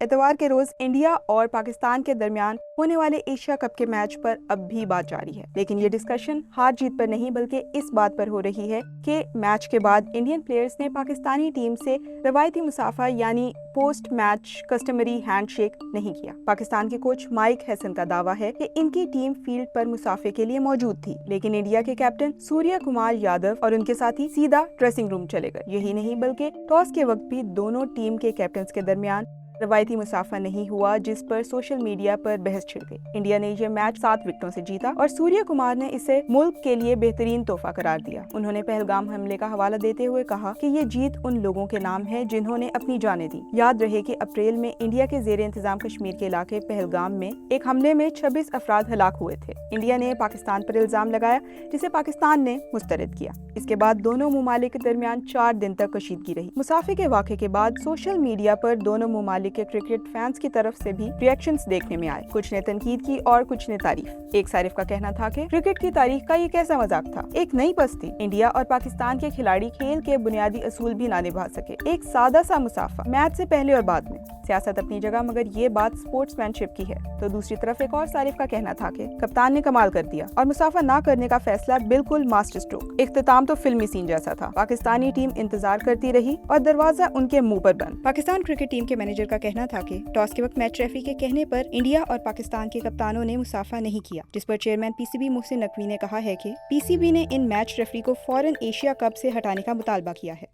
اتوار کے روز انڈیا اور پاکستان کے درمیان ہونے والے ایشیا کپ کے میچ پر اب بھی بات جاری ہے، لیکن یہ ڈسکشن ہار جیت پر نہیں بلکہ اس بات پر ہو رہی ہے کہ میچ کے بعد انڈین پلیئرز نے پاکستانی ٹیم سے روایتی مصافحہ یعنی post match customary hand shake نہیں کیا۔ پاکستان کے کوچ مائک ہیسن کا دعویٰ ہے کہ ان کی ٹیم فیلڈ پر مصافحے کے لیے موجود تھی، لیکن انڈیا کے کیپٹن سوریا کمار یادو اور ان کے ساتھی سیدھا ڈریسنگ روم چلے گئے۔ یہی نہیں بلکہ ٹاس کے وقت بھی دونوں ٹیم کے کیپٹنز کے درمیان روایتی مصافحہ نہیں ہوا، جس پر سوشل میڈیا پر بحث چھڑ گئی۔ انڈیا نے یہ میچ 7 وکٹوں سے جیتا اور سوریا کمار نے اسے ملک کے لیے بہترین تحفہ قرار دیا۔ انہوں نے پہلگام حملے کا حوالہ دیتے ہوئے کہا کہ یہ جیت ان لوگوں کے نام ہے جنہوں نے اپنی جانیں دی۔ یاد رہے کہ اپریل میں انڈیا کے زیر انتظام کشمیر کے علاقے پہلگام میں ایک حملے میں 26 افراد ہلاک ہوئے تھے۔ انڈیا نے پاکستان پر الزام لگایا، جسے پاکستان نے مسترد کیا۔ اس کے بعد دونوں ممالک کے درمیان 4 دن تک کشیدگی رہی۔ مصافحے کے واقعے کے بعد سوشل میڈیا پر دونوں ممالک کے کرکٹ فینس کی طرف سے بھی ریئیکشنز دیکھنے میں آئے۔ کچھ نے تنقید کی اور کچھ نے تعریف۔ ایک صارف کا کہنا تھا کہ کرکٹ کی تاریخ کا یہ کیسا مذاق تھا، ایک نئی پستی، انڈیا اور پاکستان کے کھلاڑی کھیل کے بنیادی اصول بھی نہ نبھا سکے، ایک سادہ سا مصافحہ میچ سے پہلے اور بعد میں۔ سیاست اپنی جگہ، مگر یہ بات سپورٹس مین شپ کی ہے۔ تو دوسری طرف ایک اور صارف کا کہنا تھا کہ کپتان نے کمال کر دیا اور مصافحہ نہ کرنے کا فیصلہ بالکل ماسٹر اسٹروک۔ اختتام تو فلمی سین جیسا تھا، پاکستانی ٹیم انتظار کرتی رہی اور دروازہ ان کے منہ پر بند۔ پاکستان کرکٹ ٹیم کے مینیجر کا کہنا تھا کہ ٹاس کے وقت میچ ریفری کے کہنے پر انڈیا اور پاکستان کے کپتانوں نے مصافحہ نہیں کیا، جس پر chairman P C B Mohsin Naqvi نے کہا ہے کہ پی سی بی نے ان میچ ریفری کو فوراً ایشیا کپ سے ہٹانے کا مطالبہ کیا ہے۔